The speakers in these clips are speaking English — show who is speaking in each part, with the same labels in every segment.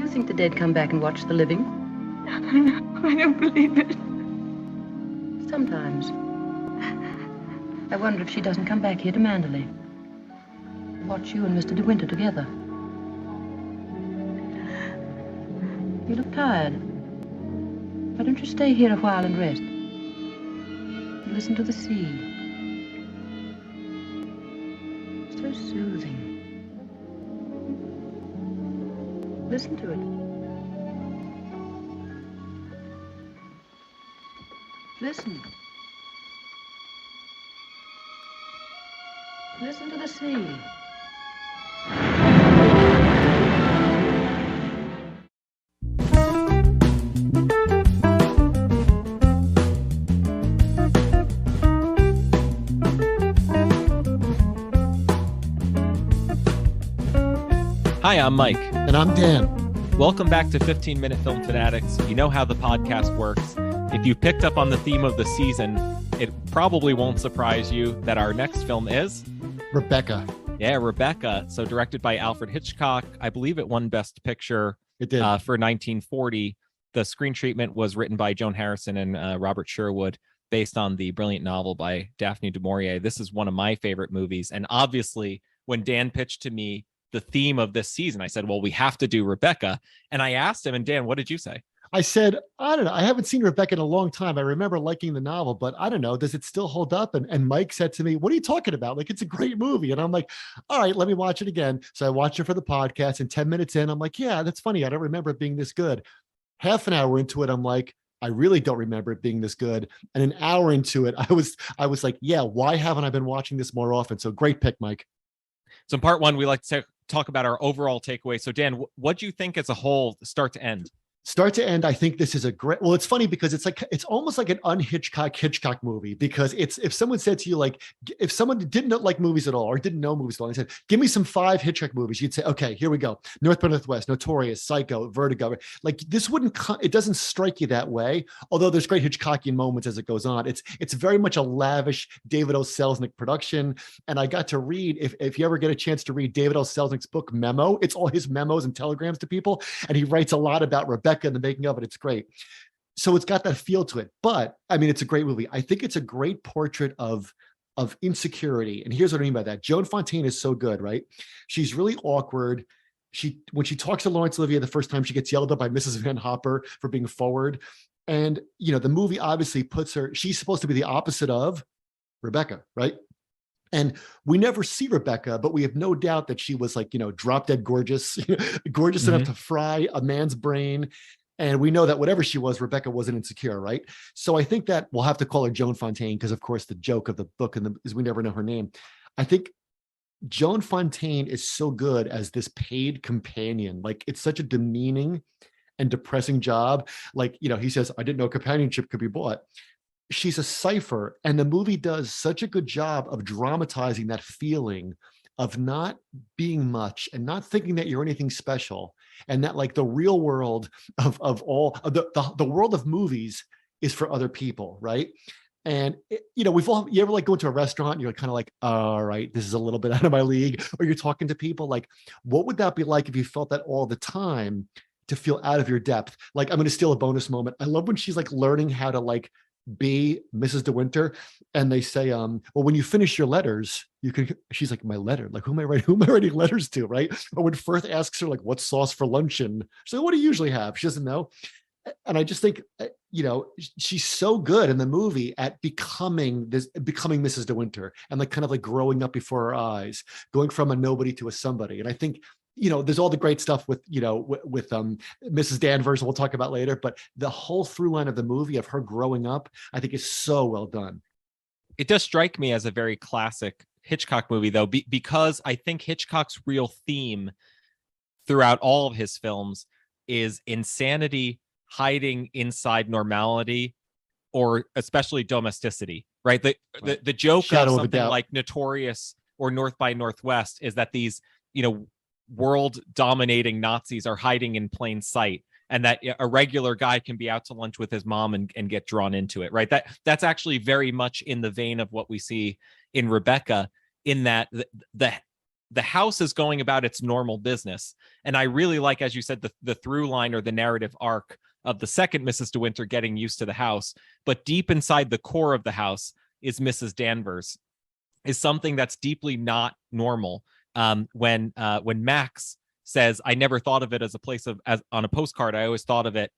Speaker 1: you think the dead come back and watch the living?
Speaker 2: I don't believe it.
Speaker 1: Sometimes. I wonder if she doesn't come back here to Manderley. Watch you and Mr. DeWinter together. You look tired. Why don't you stay here a while and rest? Listen to the sea. So soothing. Listen to it. Listen. Listen to the sea.
Speaker 3: Hi, I'm Mike.
Speaker 4: And I'm Dan.
Speaker 3: Welcome back to 15-Minute Film Fanatics. You know how the podcast works. If you've picked up on the theme of the season, it probably won't surprise you that our next film is...
Speaker 4: Rebecca.
Speaker 3: Yeah, Rebecca. So directed by Alfred Hitchcock. I believe it won Best Picture
Speaker 4: It did.
Speaker 3: For 1940. The screen treatment was written by Joan Harrison and Robert Sherwood, based on the brilliant novel by Daphne du Maurier. This is one of my favorite movies. And obviously, when Dan pitched to me the theme of this season, I said, well, we have to do Rebecca. And I asked him, and Dan, what did you say?
Speaker 4: I said, I don't know. I haven't seen Rebecca in a long time. I remember liking the novel, but I don't know. Does it still hold up? And Mike said to me, what are you talking about? Like, it's a great movie. And I'm like, all right, let me watch it again. So I watched it for the podcast, and 10 minutes in, I'm like, yeah, that's funny. I don't remember it being this good. Half an hour into it, I'm like, I really don't remember it being this good. And an hour into it, I was like, yeah, why haven't I been watching this more often? So great pick, Mike.
Speaker 3: So in part one, we like to talk about our overall takeaway. So Dan, what do you think as a whole, start to end?
Speaker 4: Start to end, I think this is a great, well, it's funny because it's almost like an Hitchcock movie, because it's, if someone said to you, like, if someone didn't like movies at all or didn't know movies at all, and said, give me some 5 Hitchcock movies, you'd say, okay, here we go. North by Northwest, Notorious, Psycho, Vertigo. Like, this it doesn't strike you that way. Although there's great Hitchcockian moments as it goes on. It's very much a lavish David O. Selznick production. And I got to read, if you ever get a chance to read David O. Selznick's book, Memo, it's all his memos and telegrams to people. And he writes a lot about Rebecca and the making of it. It's great. So it's got that feel to it. But I mean, it's a great movie. I think it's a great portrait of insecurity. And here's what I mean by that. Joan Fontaine is so good, right? She's really awkward. When she talks to Laurence Olivier the first time, she gets yelled at by Mrs. Van Hopper for being forward. And, you know, the movie obviously puts her, she's supposed to be the opposite of Rebecca, right? And we never see Rebecca, but we have no doubt that she was, like, you know, drop dead gorgeous, gorgeous enough to fry a man's brain. And we know that whatever she was, Rebecca wasn't insecure, right? So I think that we'll have to call her Joan Fontaine, because of course the joke of the book is we never know her name. I think Joan Fontaine is so good as this paid companion. Like, it's such a demeaning and depressing job. Like, you know, he says, I didn't know companionship could be bought. She's a cipher, and the movie does such a good job of dramatizing that feeling of not being much and not thinking that you're anything special, and that, like, the real world of the world of movies is for other people, right? And you know, you ever like go into a restaurant and you're kind of like, all right, this is a little bit out of my league, or you're talking to people like, what would that be like if you felt that all the time, to feel out of your depth? Like, I'm going to steal a bonus moment. I love when she's like learning how to like be Mrs. DeWinter, and they say, well, when you finish your letters, you can, she's like, my letter, like, who am I writing letters to, right? Or when Firth asks her, like, what sauce for luncheon, she's like, what do you usually have? She doesn't know. And I just think, you know, she's so good in the movie at becoming Mrs. DeWinter, and like kind of like growing up before her eyes, going from a nobody to a somebody. And I think, you know, there's all the great stuff with, you know, with Mrs. Danvers, we'll talk about later, but the whole through line of the movie of her growing up, I think is so well done.
Speaker 3: It does strike me as a very classic Hitchcock movie, though, because I think Hitchcock's real theme throughout all of his films is insanity hiding inside normality, or especially domesticity, right? The joke
Speaker 4: Shadow
Speaker 3: of
Speaker 4: of a
Speaker 3: something
Speaker 4: Doubt.
Speaker 3: like Notorious or North by Northwest is that these, you know, world dominating Nazis are hiding in plain sight, and that a regular guy can be out to lunch with his mom and get drawn into it, right? That's actually very much in the vein of what we see in Rebecca, in that the the house is going about its normal business. And I really like, as you said, the through line or the narrative arc of the second Mrs. DeWinter getting used to the house. But deep inside the core of the house is Mrs. Danvers, is something that's deeply not normal. When Max says, I never thought of it as a place as on a postcard, I always thought of it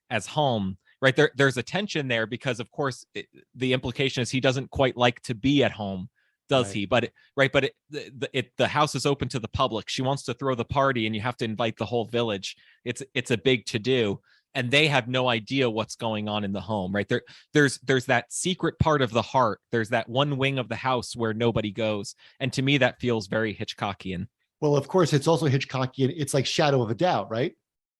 Speaker 3: as home. Right, there's a tension there because, of course, the implication is he doesn't quite like to be at home, does he? But the house is open to the public. She wants to throw the party, and you have to invite the whole village. It's a big to do, and they have no idea what's going on in the home. Right, there's that secret part of the heart. There's that one wing of the house where nobody goes, and to me that feels very Hitchcockian.
Speaker 4: Well, of course, it's also Hitchcockian. It's like Shadow of a Doubt, right?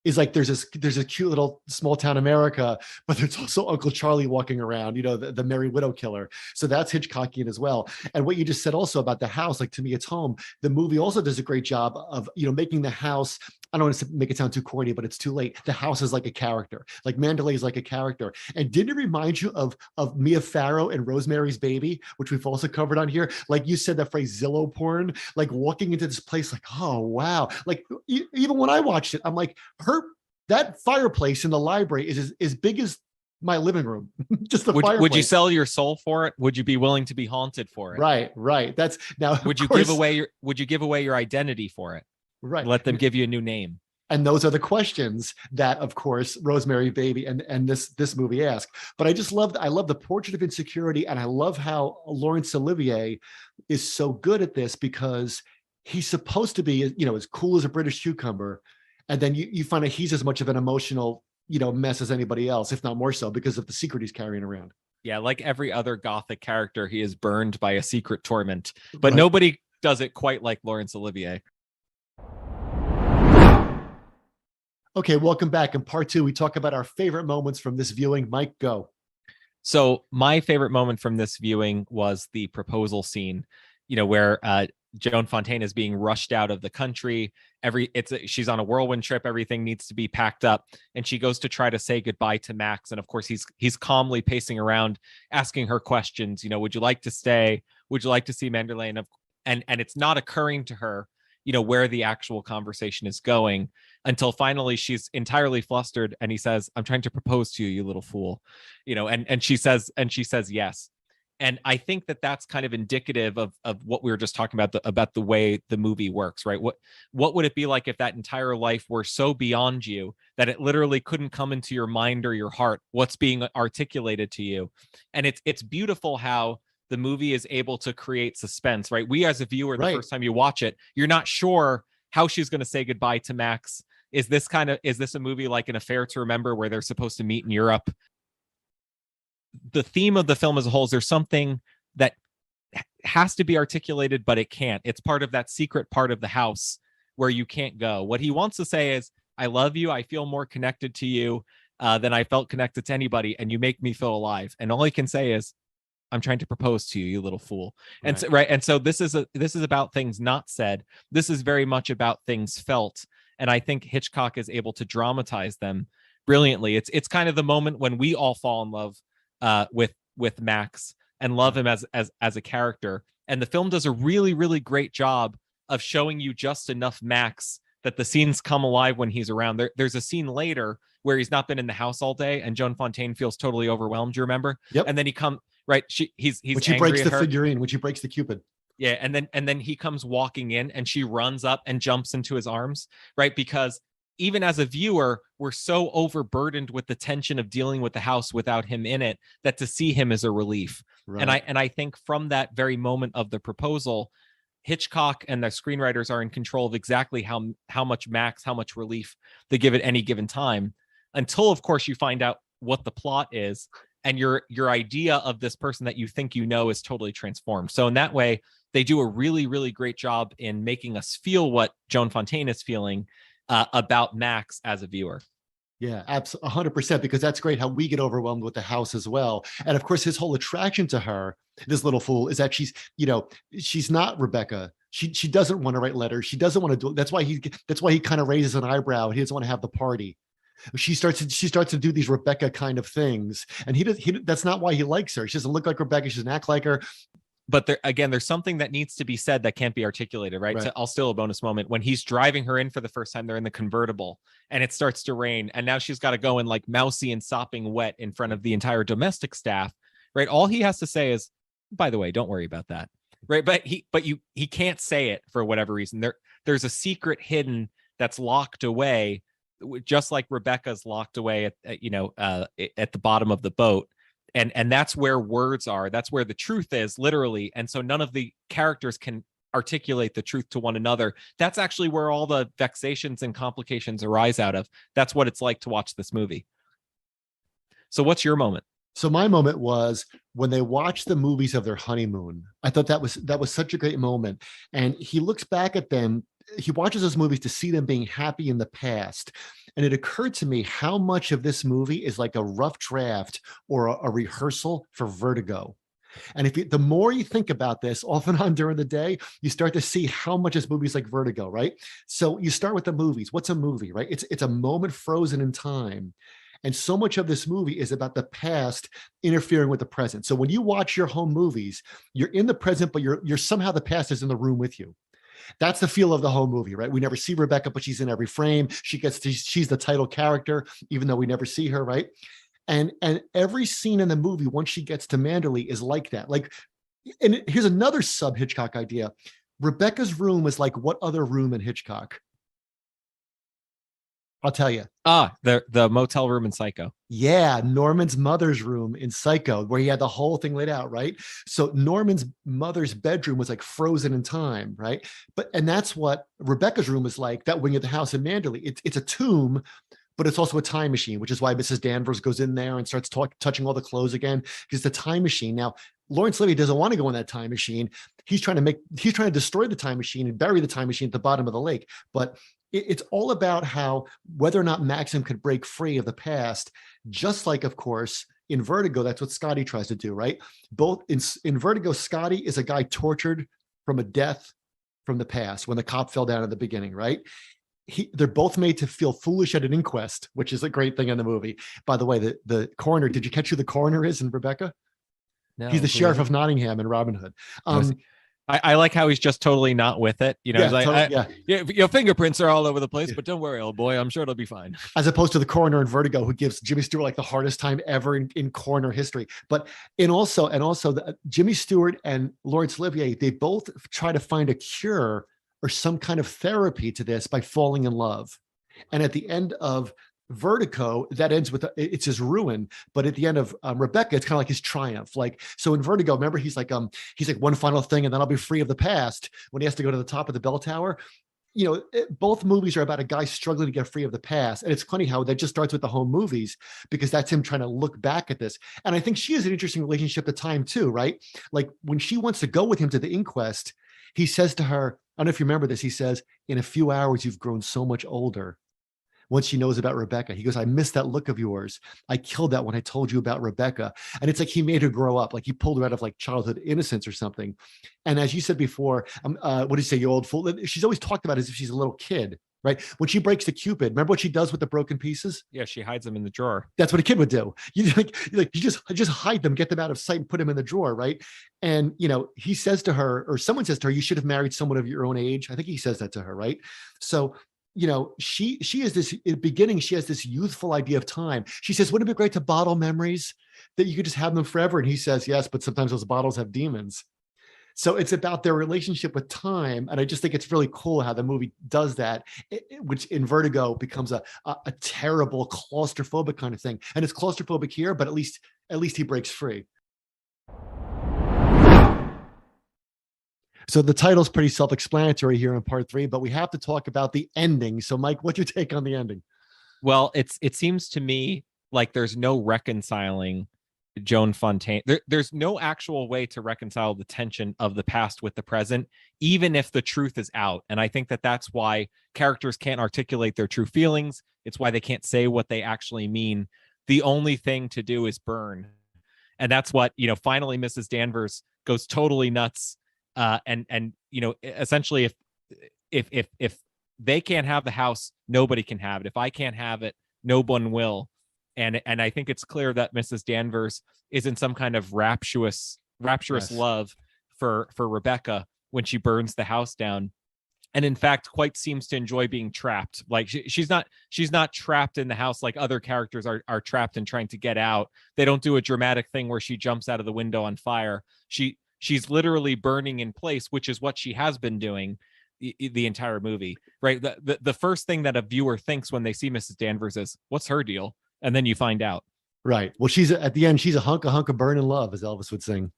Speaker 4: Is like there's a cute little small town America, but there's also Uncle Charlie walking around, you know, the Merry Widow killer. So that's Hitchcockian as well. And what you just said also about the house, like to me, it's home. The movie also does a great job of, you know, making the house, I don't want to make it sound too corny, but it's too late. The house is like a character, like Mandalay is like a character. And didn't it remind you of Mia Farrow and Rosemary's Baby, which we've also covered on here? Like you said, that phrase Zillow porn, like walking into this place, like, oh, wow. Like even when I watched it, I'm like, that fireplace in the library is as big as my living room. Just the fireplace.
Speaker 3: Would you sell your soul for it? Would you be willing to be haunted for it?
Speaker 4: Right. That's now.
Speaker 3: Would you give away your identity for it?
Speaker 4: Right.
Speaker 3: Let them give you a new name.
Speaker 4: And those are the questions that, of course, Rosemary Baby and this movie ask. But I love the portrait of insecurity, and I love how Laurence Olivier is so good at this because he's supposed to be, you know, as cool as a British cucumber. And then you find out he's as much of an emotional, you know, mess as anybody else, if not more so, because of the secret he's carrying around.
Speaker 3: Yeah, like every other Gothic character, he is burned by a secret torment. But nobody does it quite like Laurence Olivier.
Speaker 4: Okay, welcome back. In part two, we talk about our favorite moments from this viewing. Mike, go.
Speaker 3: So my favorite moment from this viewing was the proposal scene, you know, where Joan Fontaine is being rushed out of the country. She's on a whirlwind trip. Everything needs to be packed up, and she goes to try to say goodbye to Max. And of course, he's calmly pacing around, asking her questions. You know, would you like to stay? Would you like to see Mandalay? And it's not occurring to her, you know, where the actual conversation is going until finally she's entirely flustered, and he says, "I'm trying to propose to you, you little fool," you know, and she says yes. And I think that that's kind of indicative of what we were just talking about the way the movie works, right? What would it be like if that entire life were so beyond you that it literally couldn't come into your mind or your heart, what's being articulated to you? And it's beautiful how the movie is able to create suspense, right? We as a viewer, the first time you watch it, you're not sure how she's going to say goodbye to Max. Is this a movie like An Affair to Remember where they're supposed to meet in Europe? The theme of the film as a whole is there's something that has to be articulated, but it can't. It's part of that secret part of the house where you can't go. What he wants to say is, I love you. I feel more connected to you than I felt connected to anybody. And you make me feel alive. And all he can say is, I'm trying to propose to you, you little fool. And so this is about things not said. This is very much about things felt. And I think Hitchcock is able to dramatize them brilliantly. It's kind of the moment when we all fall in love with Max and love him as a character. And the film does a really, really great job of showing you just enough Max that the scenes come alive when he's around. There's a scene later where he's not been in the house all day and Joan Fontaine feels totally overwhelmed. Do you remember?
Speaker 4: Yep.
Speaker 3: And then he's
Speaker 4: when she breaks the figurine, when she breaks the Cupid.
Speaker 3: Yeah. And then he comes walking in and she runs up and jumps into his arms, right? Because even as a viewer, we're so overburdened with the tension of dealing with the house without him in it that to see him is a relief. Right. And I think from that very moment of the proposal, Hitchcock and the screenwriters are in control of exactly how much Max, how much relief they give at any given time, until of course you find out what the plot is and your idea of this person that you think you know is totally transformed. So in that way, they do a really, really great job in making us feel what Joan Fontaine is feeling about Max as a viewer.
Speaker 4: Yeah, absolutely, 100%, because that's great how we get overwhelmed with the house as well. And of course, his whole attraction to her, this little fool, is that she's not Rebecca. She doesn't want to write letters. She doesn't want to do it. That's why he kind of raises an eyebrow. He doesn't want to have the party. She starts to do these Rebecca kind of things, and he that's not why he likes her. She doesn't look like Rebecca. She doesn't act like her.
Speaker 3: but there again, there's something that needs to be said that can't be articulated, right?
Speaker 4: Right.
Speaker 3: So I'll steal a bonus moment when he's driving her in for the first time. They're in the convertible and it starts to rain, and now she's got to go in like mousy and sopping wet in front of the entire domestic staff, right? All he has to say is, by the way, don't worry about that, right? But he can't say it for whatever reason. There's a secret hidden that's locked away, just like Rebecca's locked away at the bottom of the boat. And that's where words are. That's where the truth is, literally. And so none of the characters can articulate the truth to one another. That's actually where all the vexations and complications arise out of. That's what it's like to watch this movie. So what's your moment?
Speaker 4: So my moment was when they watched the movies of their honeymoon. I thought that was such a great moment. And he looks back at them. He watches those movies to see them being happy in the past. And it occurred to me how much of this movie is like a rough draft or a rehearsal for Vertigo. And the more you think about this off and on during the day, you start to see how much this movie is like Vertigo, right? So you start with the movies. What's a movie, right? It's a moment frozen in time. And so much of this movie is about the past interfering with the present. So when you watch your home movies, you're in the present, but you're somehow the past is in the room with you. That's the feel of the whole movie, right? We never see Rebecca, but she's in every frame. She's the title character, even though we never see her, right? And every scene in the movie, once she gets to Manderley, is like that. Like, and here's another sub Hitchcock idea. Rebecca's room is like what other room in Hitchcock? I'll tell you.
Speaker 3: The motel room in Psycho.
Speaker 4: Yeah, Norman's mother's room in Psycho, where he had the whole thing laid out, right? So Norman's mother's bedroom was like frozen in time, right? And that's what Rebecca's room is like, that wing of the house in Manderley. It's a tomb, but it's also a time machine, which is why Mrs. Danvers goes in there and starts touching all the clothes again, because it's a time machine. Now, Laurence Olivier doesn't want to go in that time machine. He's trying to destroy the time machine and bury the time machine at the bottom of the lake. But it's all about how whether or not Maxim could break free of the past, just like, of course, in Vertigo, that's what Scotty tries to do, right? Both in Vertigo, Scotty is a guy tortured from a death from the past when the cop fell down at the beginning, right? They're both made to feel foolish at an inquest, which is a great thing in the movie. By the way, the coroner, did you catch who the coroner is in Rebecca?
Speaker 3: No,
Speaker 4: he's the sheriff of Nottingham in Robin Hood.
Speaker 3: I like how he's just totally not with it. You know,
Speaker 4: yeah,
Speaker 3: he's like,
Speaker 4: totally,
Speaker 3: yeah, your fingerprints are all over the place, but don't worry, old boy, I'm sure it'll be fine.
Speaker 4: As opposed to the coroner in Vertigo, who gives Jimmy Stewart like the hardest time ever in coroner history. But also Jimmy Stewart and Laurence Olivier, they both try to find a cure or some kind of therapy to this by falling in love. And at the end of Vertigo, that ends with it's his ruin, but at the end of Rebecca, it's kind of like his triumph. Like, so in Vertigo, remember he's like one final thing and then I'll be free of the past, when he has to go to the top of the bell tower. You know, both movies are about a guy struggling to get free of the past. And it's funny how that just starts with the home movies, because that's him trying to look back at this. And I think she has an interesting relationship at the time too, right? Like when she wants to go with him to the inquest, he says to her, I don't know if you remember this, he says, in a few hours, you've grown so much older. Once she knows about Rebecca, he goes, I miss that look of yours. I killed that when I told you about Rebecca. And it's like he made her grow up, like he pulled her out of like childhood innocence or something. And as you said before, what did you say, you old fool? She's always talked about it as if she's a little kid, right? When she breaks the Cupid, remember what she does with the broken pieces?
Speaker 3: Yeah, she hides them in the drawer.
Speaker 4: That's what a kid would do. You just hide them, get them out of sight, and put them in the drawer, right? And he says to her, or someone says to her, you should have married someone of your own age. I think he says that to her, right? So she is this, in the beginning, she has this youthful idea of time. She says, wouldn't it be great to bottle memories, that you could just have them forever? And he says, yes, but sometimes those bottles have demons. So it's about their relationship with time. And I just think it's really cool how the movie does that, which in Vertigo becomes a terrible claustrophobic kind of thing. And it's claustrophobic here, but at least he breaks free. So the title's pretty self-explanatory here in part 3, but we have to talk about the ending. So Mike, what's your take on the ending?
Speaker 3: Well, it seems to me like there's no reconciling Joan Fontaine. There's no actual way to reconcile the tension of the past with the present, even if the truth is out. And I think that that's why characters can't articulate their true feelings. It's why they can't say what they actually mean. The only thing to do is burn. And that's what, finally Mrs. Danvers goes totally nuts. And essentially if they can't have the house, nobody can have it. If I can't have it, no one will. And I think it's clear that Mrs. Danvers is in some kind of rapturous
Speaker 4: yes.
Speaker 3: love for Rebecca when she burns the house down, and in fact quite seems to enjoy being trapped. Like she's not trapped in the house like other characters are trapped and trying to get out. They don't do a dramatic thing where she jumps out of the window on fire. She's literally burning in place, which is what she has been doing the entire movie, right? The first thing that a viewer thinks when they see Mrs. Danvers is, what's her deal? And then you find out.
Speaker 4: Right. Well, at the end, she's a hunk of burning love, as Elvis would sing.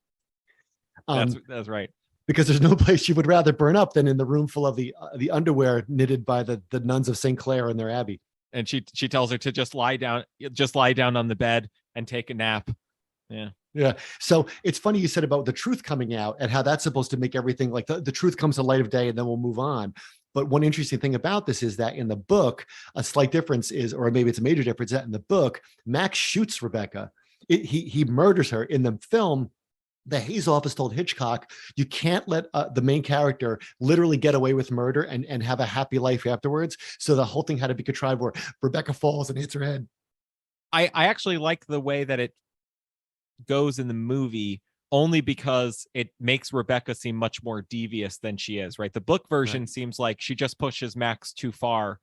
Speaker 3: That's right.
Speaker 4: Because there's no place she would rather burn up than in the room full of the underwear knitted by the nuns of St. Clair and their abbey.
Speaker 3: And she tells her to just lie down on the bed and take a nap. Yeah.
Speaker 4: Yeah. So it's funny you said about the truth coming out and how that's supposed to make everything like the truth comes to light of day and then we'll move on. But one interesting thing about this is that in the book, a slight difference is, or maybe it's a major difference, that in the book, Max shoots Rebecca. He murders her. In the film, the Hayes office told Hitchcock, you can't let the main character literally get away with murder and have a happy life afterwards. So the whole thing had to be contrived where Rebecca falls and hits her head.
Speaker 3: I actually like the way that it goes in the movie, only because it makes Rebecca seem much more devious than she is, right? The book version seems like she just pushes Max too far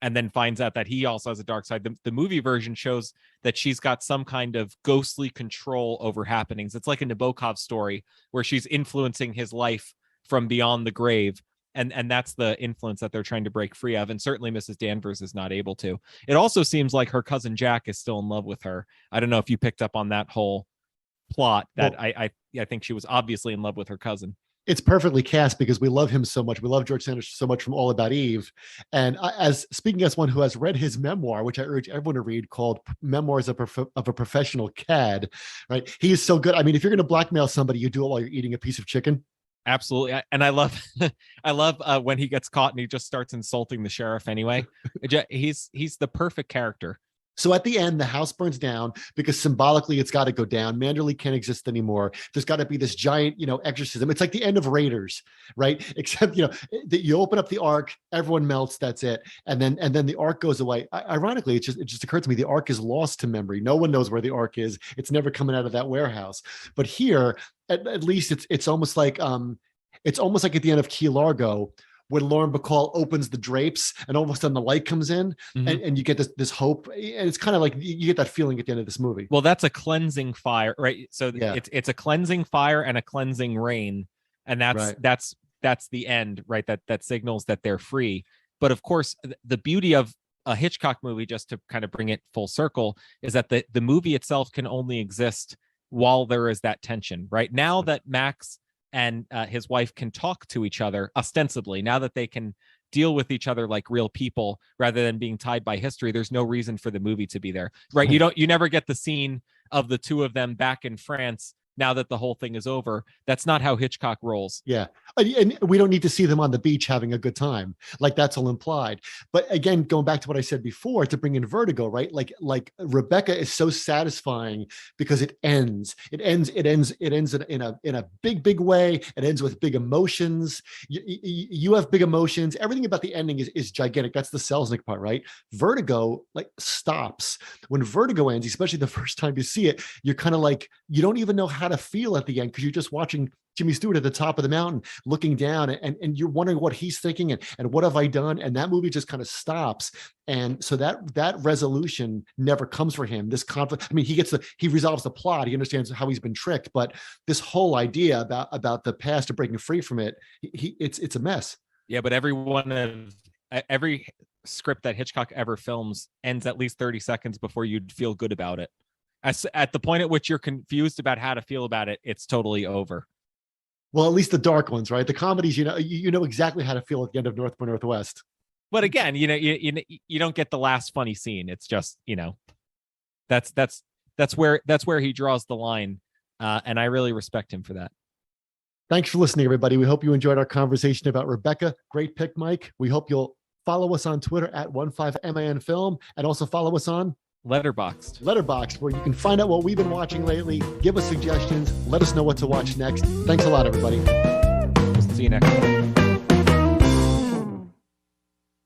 Speaker 3: and then finds out that he also has a dark side. The movie version shows that she's got some kind of ghostly control over happenings. It's like a Nabokov story where she's influencing his life from beyond the grave. And that's the influence that they're trying to break free of. And certainly Mrs. Danvers is not able to. It also seems like her cousin Jack is still in love with her. I don't know if you picked up on that whole plot that I think she was obviously in love with her cousin.
Speaker 4: It's perfectly cast because we love him so much. We love George Sanders so much from All About Eve. And speaking as one who has read his memoir, which I urge everyone to read, called Memoirs of a Professional Cad, right? He is so good. I mean, if you're going to blackmail somebody, you do it while you're eating a piece of chicken.
Speaker 3: Absolutely. And I love when he gets caught and he just starts insulting the sheriff anyway. He's the perfect character.
Speaker 4: So at the end, the house burns down because symbolically it's got to go down. Manderley can't exist anymore. There's got to be this giant, exorcism. It's like the end of Raiders, right? Except, that you open up the ark, everyone melts, that's it. And then the ark goes away. Ironically, it just occurred to me, the ark is lost to memory. No one knows where the ark is. It's never coming out of that warehouse. But here, at least it's almost like at the end of Key Largo, when Lauren Bacall opens the drapes and all of a sudden the light comes in, and you get this hope. And it's kind of like you get that feeling at the end of this movie.
Speaker 3: Well, that's a cleansing fire, right? So it's a cleansing fire and a cleansing rain. And that's the end, right? That signals that they're free. But of course, the beauty of a Hitchcock movie, just to kind of bring it full circle, is that the movie itself can only exist while there is that tension, right? Now that Max and his wife can talk to each other ostensibly, now that they can deal with each other like real people rather than being tied by history, there's no reason for the movie to be there, right? You never get the scene of the two of them back in France now that the whole thing is over. That's not how Hitchcock rolls.
Speaker 4: Yeah. And we don't need to see them on the beach having a good time. Like that's all implied. But again, going back to what I said before, to bring in Vertigo, right? Like Rebecca is so satisfying because it ends in a big way. It ends with big emotions. You have big emotions. Everything about the ending is gigantic. That's the Selznick part, right? Vertigo stops. When Vertigo ends, especially the first time you see it, you're kind of like, you don't even know how to feel at the end because you're just watching Jimmy Stewart at the top of the mountain looking down and you're wondering what he's thinking and what have I done? And that movie just kind of stops. And so that resolution never comes for him. This conflict, I mean, he resolves the plot. He understands how he's been tricked, but this whole idea about the past and breaking free from it, it's a mess.
Speaker 3: Yeah, but every script that Hitchcock ever films ends at least 30 seconds before you'd feel good about it. At the point at which you're confused about how to feel about it, it's totally over.
Speaker 4: Well, at least the dark ones, right? The comedies, you know exactly how to feel at the end of North by Northwest.
Speaker 3: But again, you don't get the last funny scene. It's just, that's where he draws the line, and I really respect him for that.
Speaker 4: Thanks for listening, everybody. We hope you enjoyed our conversation about Rebecca. Great pick, Mike. We hope you'll follow us on Twitter at 15MANFilm and also follow us on Letterboxd, where you can find out what we've been watching lately, give us suggestions, let us know what to watch next. Thanks a lot, everybody.
Speaker 3: We'll see you next time.